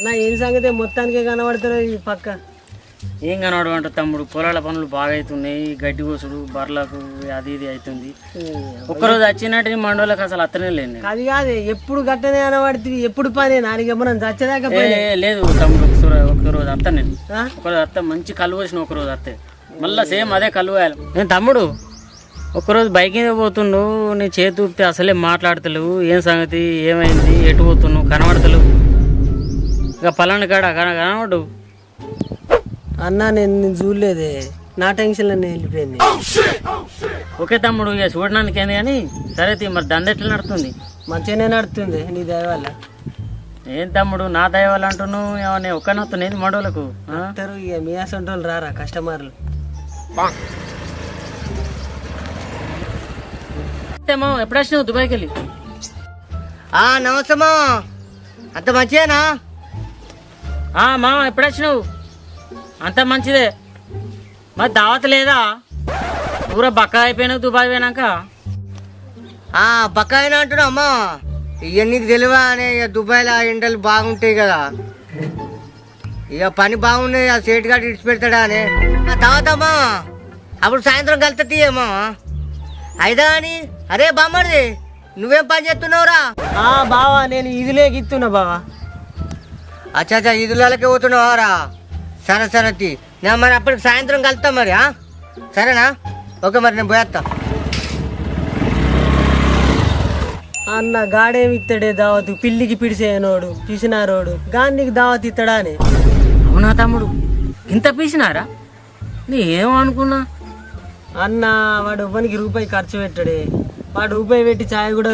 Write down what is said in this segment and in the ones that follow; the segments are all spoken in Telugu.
నా ఏం సంగతి మొత్తానికే కనబడతారు ఈ పక్క. ఏం కనబడమంట తమ్ముడు, పొలాల పనులు బాగా అవుతున్నాయి, గడ్డి కోసుడు బర్లకు అది ఇది అవుతుంది. ఒక్కరోజు వచ్చినట్టు మండోళ్ళకి అసలు అత్తనే లేదు. అది కాదు, ఎప్పుడు గట్టనే కనబడుతుంది, ఎప్పుడు పని నాలుగు మనం చచ్చేదాకా లేదు తమ్ముడు. ఒక్కరోజు అత్త నేను ఒకరోజు అత్త మంచి కళ్ళు పోసిన, ఒకరోజు అత్తే మళ్ళీ సేమ్ అదే కళ్ళు పోయాలి. నేను తమ్ముడు ఒక్కరోజు బైక్ మీద పోతుండు, నీ చేతి ఊపితే అసలే మాట్లాడతలేవు. ఏం సంగతి, ఏమైంది, ఎటు పోతున్నావు, కనబడతలేవు. ఇక పలానా కాడ కనబడు అన్నా. నేను చూడలేదే, నా టెన్షన్లో వెళ్ళిపోయింది. ఓకే తమ్ముడు, ఇక చూడడానికి ఏంది కానీ సరే మరి దండ ఎట్లా నడుతుంది? మంచిగానే నడుతుంది నీ దయ వల్ల. ఏం తమ్ముడు నా దయ వల్ల అంటున్నావు? ఏమన్నా ఒక్కనే వస్తున్నాయి మండోళ్ళకు? ఇక మీ అసంటోళ్ళు రారా కస్టమర్లు? ఎప్పుడు వచ్చినావు దుబాయ్కి వెళ్ళి? నమస్తమా, అంత మంచిదేనా? మా ఎప్పుడు వచ్చినావు? అంత మంచిదే. మరి దావత్ లేదా? పూరా బక్క అయిపోయినావు దుబాయ్ పోయినాక. బక్క అయినా అంటున్నా అమ్మా. ఇక నీకు తెలివా అని, ఇక దుబాయ్లో ఎండలు బాగుంటాయి కదా, ఇక పని బాగున్నాయి, ఆ సేటు గారు ఇడిచి పెడతాడా అని తాగుతామా. అప్పుడు సాయంత్రం కలుతుంది ఏమో అయిదా అని. అరే బామ్మడి, నువ్వేం పని చేస్తున్నావురా? బావా నేను ఈదులేకి ఇస్తున్నా బావా. అచ్చా ఈదులకే పోతున్నావారా? సరే సరే నేను మరి అప్పటికి సాయంత్రం కలుతా మరి. సరేనా? ఓకే మరి నేను పోయేస్తా. అన్న గాడేమి ఇస్తాడే దావతు, పిల్లికి పిడిసేనోడు పిసినారోడు గాని నీకు దావత్ ఇస్తాడా అని. అవునా తమ్ముడు, ఇంత పీసినారా? నీ ఏమనుకున్నా అన్న, వాడు ఇవ్వనికి రూపాయి ఖర్చు పెట్టాడే. వాడు రూపాయి పెట్టి ఛాయ్ కూడా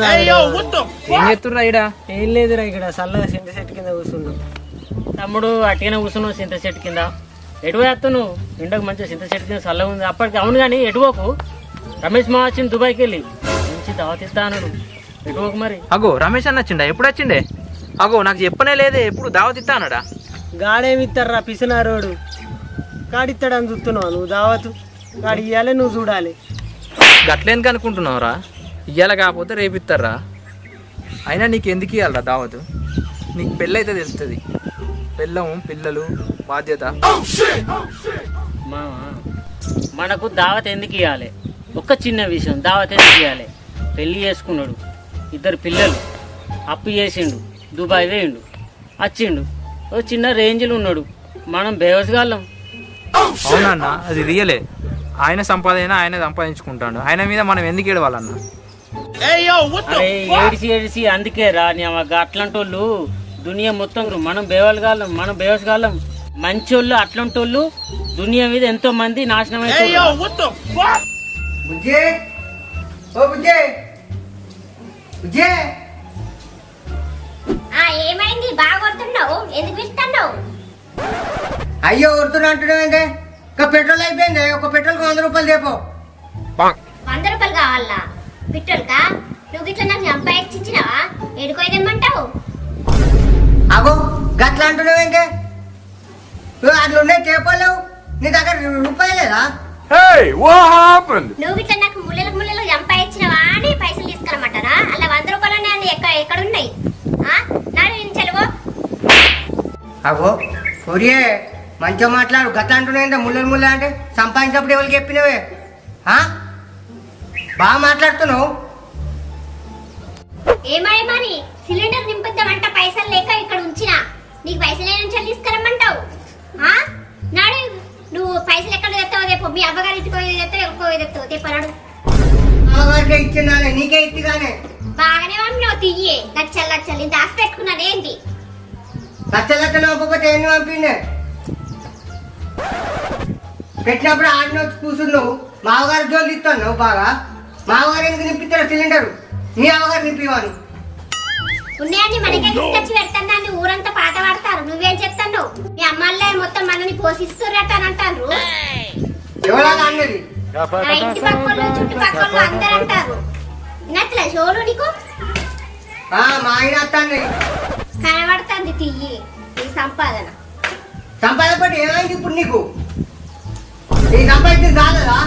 ఏం చెప్తున్నా ఇక్కడ? ఏం లేదురా, ఇక్కడ చల్లగా సింత చెట్టు కింద కూర్చున్నాం. తమ్ముడు అట్టిగానే కూర్చున్నావు సింత చెట్టు కింద. ఎటు వేస్తావు నువ్వు? ఇండకు మంచిగా సింత చెట్టు కింద చల్లగా ఉంది. అప్పటికి అవును కానీ ఎటువోకు. రమేష్ మా వచ్చింది దుబాయ్కి వెళ్ళి, మంచి దావత్ ఇస్తా అన్నాడు. ఎటువోకు మరి. అగో రమేష్ అన్న వచ్చిండా? ఎప్పుడు వచ్చిండే? అగో నాకు చెప్పనే లేదే, ఎప్పుడు దావత్ ఇస్తా అన్నాడా? గాడేమి ఇస్తారా పిసినారోడు, గాడిస్తాడని చూస్తున్నావు నువ్వు దావతు. గాడి ఇవ్వాలి, నువ్వు చూడాలి. గట్లేందుకు అనుకుంటున్నావురా? ఇయ్యాల కాకపోతే రేపు ఇస్తారా? అయినా నీకు ఎందుకు ఇవ్వాలరా దావతు? నీకు పెళ్ళి అయితే తెలుస్తుంది. పెళ్ళం, పిల్లలు, బాధ్యత. మనకు దావత్ ఎందుకు ఇవ్వాలి? ఒక్క చిన్న విషయం, దావత్ ఎందుకు ఇవ్వాలి? పెళ్ళి చేసుకున్నాడు, 2 పిల్లలు, అప్పు చేసిండు, దుబాయ్ వేయండు, వచ్చిండు, ఓ చిన్న రేంజ్లో ఉన్నాడు. మనం బేవసగాళ్ళం. అవునన్నా, అది రియలే. ఆయన సంపాదన ఆయన సంపాదించుకుంటాడు. ఆయన మీద మనం ఎందుకు ఏడవాలన్నా? అరే ఏడిసి అందుకే రా అట్లాంటి వాళ్ళు దునియా మొత్తం. మనం బేవసగాళ్ళం, మనం బేవసగాళ్ళం. మంచోళ్ళు అట్లాంటి వాళ్ళు దునియా మీద ఎంతో మంది నాశనం అయిపోయారు. ఏమైంది? బాగా కొడుతున్నావు, ఎందుకు ఇస్తున్నావు? అయ్యో కొడుతున్నా అంటున్నావు. పెట్రోల్ అయిపోయింది, ఒక పెట్రోల్ 100 రూపాయలు చెప్పు. 100 రూపాయలు కావాలా పెట్రోల్ కా? నువ్వు ఇట్లా నాకు సంపాదించినావా? ఎడుకోదేమంటావు? అగో గట్లా అంటున్నావు. ఇంకే అట్లా ఉన్నాయి చెప్పలేవు, నీ దగ్గర రూపాయలు లేదా? నువ్వు ఇట్లా నాకు ముళ్ళలు సంపాదించినవా అని పైసలు తీసుకురమ్మంటారా? అలా 100 రూపాయలు ఎక్కడ ఉన్నాయి? చలువో అగో ఒరియే మంచిగా మాట్లాడు. గట్లా అంటున్నాయంటే ముళ్ళ అంటే సంపాదించినప్పుడు ఎవరికి చెప్పినవే? బాగా మాట్లాడుతున్నావు. ఏమని సిలిండర్ నింపుద్దామంట పైసలు లేక ఇక్కడ ఉంచినా. నీకు పైసలు నుంచి తీసుకురమ్మంటావు? నాడు నువ్వు పైసలు ఎక్కడ తెస్తావో తెప్ప. మీ అవ్వగారి ఇంటికి తెస్తావు, ఎక్కువ తెస్తావు తెప్పనాడు. అమ్మగారికి ఇచ్చిందానే, నీకే ఇచ్చిగానే. బాగానే పంపినావు, తియ్యే లక్షలు ఇంత ఆశ పెట్టుకున్నాను. ఏంటి లక్షలు పంపకపోతే ఎన్ని పంపిండే? పెట్టినప్పుడు ఆడిని వచ్చి కూర్చున్నావు. మావగారు జోలు ఇస్తున్నావు బాగా. మావగారు ఎందుకు నింపిస్తాడు సిలిండరు? మీ అమ్మగారు నింపివాను. ఉన్నాయని మనకే తీసుకొచ్చి పెడతాను. ఊరంతా పాట పాడతారు, నువ్వేం చెప్తాను? మీ అమ్మాళ్ళే మొత్తం మనని పోషిస్తున్నట్టు అని అంటారు. ఎవరా అన్నది? ఇంటి పక్కలు చుట్టుపక్కల అందరు అంటారు. నచ్చలే షోలు నీకు? మా ఆయన అత్తాన్ని కనబడుతుంది తియ్యి నీ సంపాదన. సంపాదన పట్టి ఏమైంది ఇప్పుడు నీకు? నీ సంపాదించింది కాదా?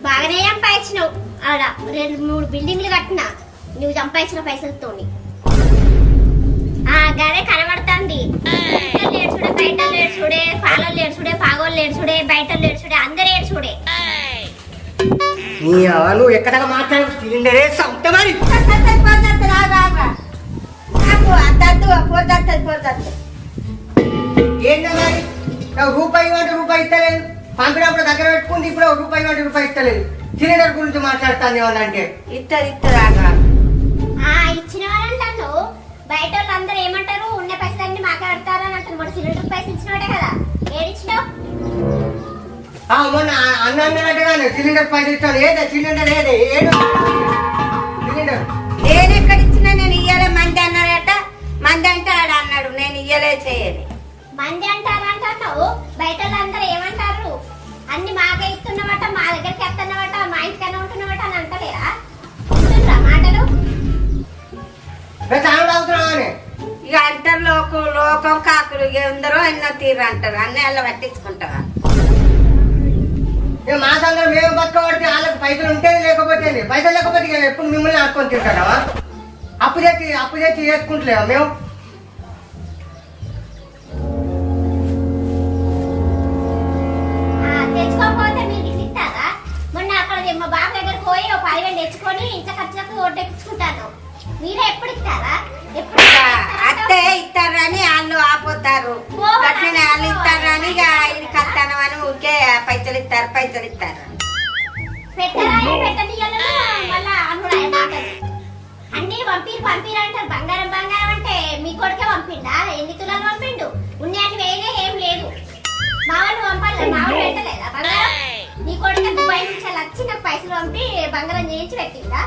బాగానే సంపాదించినావు ఆడ 2-3 బిల్డింగ్లు కట్టినా నువ్వు సంపాదించిన పైసలతోని. గదే కనబడుతుంది. లేడ్చుడే బయట లేడ్చుడే, పాలలో లేడ్చుడే, పాగోళ్ళు లేడ్చుడే, బయట లేడ్చుడే, అందరు ఏడ్చుడే. నువ్వు ఎక్కడ మాట్లాడు సిలిండరే సంత మరి ఏంటో మరి రూపాయి వాటి రూపాయి ఇస్తలేదు. పంపినప్పుడు దగ్గర పెట్టుకుంది, ఇప్పుడు రూపాయి వాటి రూపాయి ఇస్తలేదు. సిలిండర్ గురించి మాట్లాడుతాను ఏమన్నంటే ఇస్తారు ఇచ్చిన వాళ్ళంటాను. బయట వాళ్ళు అందరూ ఏమంటారు, ఉన్న పైసలన్నీ మాకే కడతారు అని అంటారు. మరి సిలిండర్ పైసలు ఇచ్చినవాడే కదా, ఏడిచ్చినావు? మొన్న అన్నట్టుగానే సిలిండర్ పైసలు ఇస్తాను. ఏదే సిలిండర్ ఏదే ఏడు సిలిండర్ నేను ఎక్కడ ఇచ్చినా నేను ఇయ్యలే. మంది అన్నాడట, మంది అంటే ఆడ అన్నాడు, నేను ఇయ్యలే చేయని. మంది అంటారు అంటున్నావు. బయట వాళ్ళందరూ ఏమంటారు, అన్ని మాకే ఇస్తున్నమాట, మా దగ్గరికి ఎత్తన్నమాట, మా ఇంటికన్నా ఉంటున్నమాట అని అంటలేరా? ఉంటుండ్రా మాటలు? అవుతున్నావు ఇక అంటారు లోకం కాకులు ఎందరో ఎన్నో తీరు అంటారు. అన్నీ అలా పట్టించుకుంటావా? మా సందరం మేము బతకబడితే వాళ్ళకి పైసలు ఉంటేనే లేకపోతే పైసలు లేకపోతే ఎప్పుడు మిమ్మల్ని ఆడుకొని తింటారా? అప్పు చేసి చేసుకుంటలేవా మేము? తెచ్చుకోకపోతే మీరు ఇట్లా ఇస్తారా? మొన్న అక్కడ మా బాబు దగ్గరకు పోయి 10,000 తెచ్చుకొని ఇంట్లో ఖర్చులకు ఓటెక్కించుకుంటాను. మీరే ఎప్పుడు ఇస్తారా? ఎప్పుడు అత్తే ఇస్తారని వాళ్ళు ఆపోతారు, అట్లనే వాళ్ళు ఇస్తారని ఇక ఇది కత్తాను అని ఊరికే పైసలు ఇస్తారు పెట్టనియలను మళ్ళా అన్నుడు మాటలు అన్ని పంపిరంటారు. బంగారం అంటే మీ కొడుకే పంపిండా? ఎన్ని తులాలు పంపిండు? ఉన్నాయని వేయలే, ఏం లేదు. మా వాళ్ళు పంపాలి, మా వాళ్ళు పెట్టలేదా బంగారం? నీ కొడుకే దుబాయ్ నుంచి వచ్చి నాకు పైసలు పంపి బంగారం చేయించి పెట్టిందా?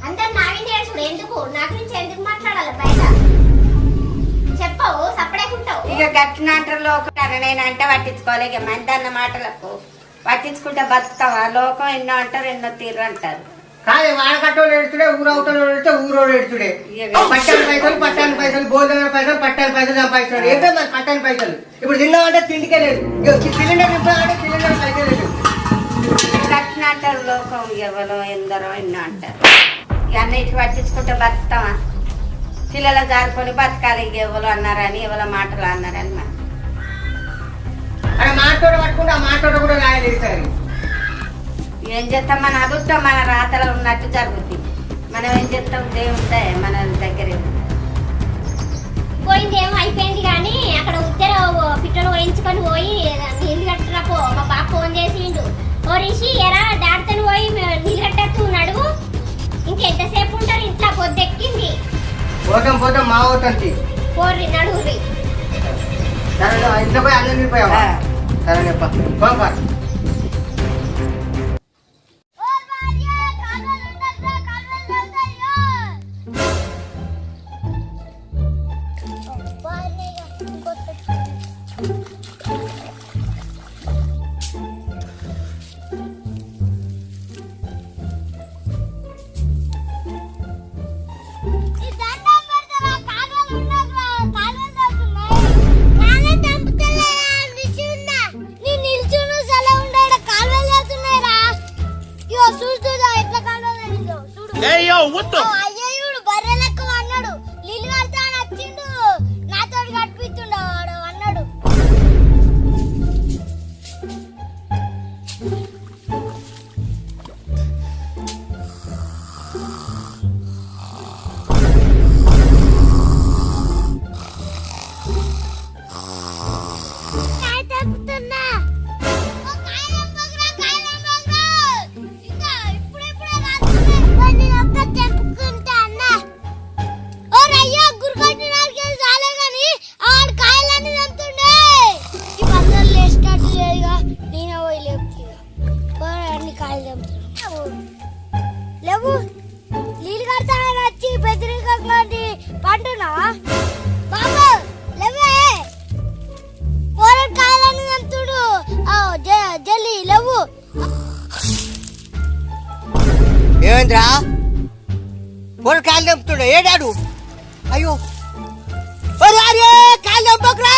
అందరు నావి నేర్చుడు ఎందుకు? నా గురించి ఎందుకు మాట్లాడాలి బయట? చెప్పవు, సపడేకుంటావు. ఇక గట్టిన అంటారు లోకం. నేనంటే పట్టించుకోవాలి. ఇక మంది అన్న మాటలకు పట్టించుకుంటే బతుకుతావా? లోకం ఎన్నో అంటారు, ఎన్నో తీరు అంటారు. కాదు వాడకట్టోళ్ళు ఎడుతుడే, ఊరవుతోళ్ళు ఎడితే ఊరోడు ఎడుతుడే. పట్టాని పైసలు భోజన పైసలు పట్టాని పైసలు సంపాదిస్తున్నాడు. ఏంటో మరి పట్టాని పైసలు ఇప్పుడు తిన్నామంటే తిండికే లేదు. సిలిండర్ నింపాలంటే సిలిండర్ పైసలు లేదు. గట్టిన అంటారు లోకం. ఎవరో ఎందరో ఎన్నో అంటారు. ఇక అన్నిటికి పట్టించుకుంటే బతుకుతావా? పిల్లలు జారుకొని బతకాలి. ఇక ఎవరు అన్నారని, ఎవరో మాటలు అన్నారని మనం అక్కడ మాటోడ పట్టుకుంటే ఆ మాటోడ కూడా రాయలేదు సార్. ఏం చేస్తాం? మన అదృష్టం మన రాతలో ఉన్నట్టు జరుగుతుంది. మనం ఏం చేస్తాం? దేవుంటే మన దగ్గర పోయిందేమో అయిపోయింది. కానీ అక్కడ ఉద్దరు పిట్టలు వేయించుకొని పోయి నీళ్ళు కట్టరాపో. మా బాబు ఫోన్ చేసిండు, ఓ రిషి ఎరా దాడితను పోయి నీళ్ళు కట్టేస్తూ నడువు. ఇంకెంతసేపు ఉంటారు ఇంట్లో? పొద్దెక్కింది. పోతాం మా అవుతుంది. పోర్రి నడువురి. సరే ఇంట్లో పోయి అన్నం నిండిపోయావా? సరే చెప్ప లేవు నీళ్ళు కడతానని వచ్చి పెద్దరికలాంటి పంటున్నావా బాబు? లేవే కాయలని అంతుడు జల్లి లేవు. ఏమైందిరా? పోరు కాయలు తెంపుతుండే ఏడాడు. అయ్యో కాయలు తెంపకురా,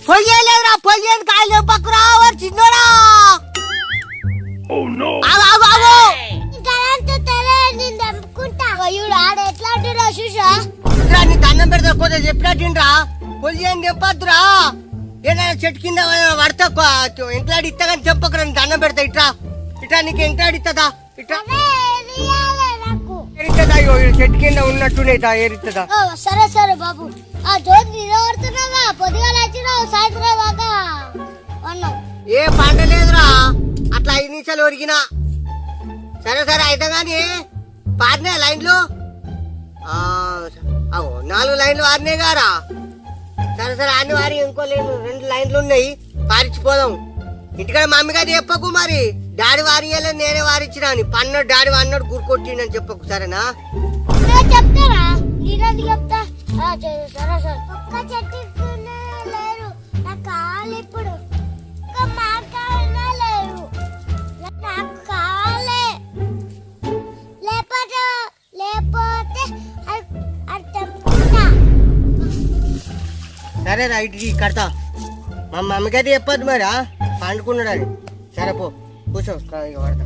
పొయ్యలేదురా, పొయ్యేది కాయలు తెంపకురా చిన్నోడా. ఆగు, ఆగు, ఆగు. ఇట్లా నీ దండం పెడతా కొద్దిగా చెప్పినట్టుండ్రా కొద్ది అని చెప్పద్దురా. ఏదైనా చెట్టు కింద పడతా ఎంట్లాడి ఇస్తా కానీ చెప్పకరా, నీ దండం పెడతా. ఇట్లా ఇట్లా నీకు ఎంట్లాడి ఇస్తుందా? ఇట్లా ఏరిస్తుందా? అయ్యో చెట్టు కింద ఉన్నట్టునే ఏరిస్తుందా? సరే సరే బాబు, ఆ జోతి నిలబడుతున్నావా? పొద్దుగా వచ్చినావు, సాయంత్రం దాకా ఉన్నావు. ఏ పంట లేదురా, అట్లా 5 నిమిషాలు ఒరిగినా. సరే సరే అయితే గాని పారినా లైన్లు 4 లైన్లు వారినాయి గారా. సరే సరే అన్ని వారి ఇంకో లైన్ 2 లైన్లు ఉన్నాయి, పారిచ్చిపోదాం. ఇంటికాడ మమ్మీ గారు చెప్పకు, మరి డాడీ వారియలే నేనే వారిచ్చినా అని. పన్నోడు డాడీ వాడినాడు గుర్కొట్టిండని చెప్పకు, సరేనా? చెప్తారా? నేనందుకు చెప్తా. సరే సరే. ఒక్క చెట్టు లేరు, నా కాలు ఇప్పుడు ఒక్క మాట్లాడినా లేరు, నాకు కాలే. లేకపోతే లేకపోతే అది తెంపుకుంటా. సరే రైట్కి కడతా. మా మమ్మీ గారు చెప్పద్దు మరి పండుకున్నాడని. సరే పో కూర్చో, ఇక పడతా.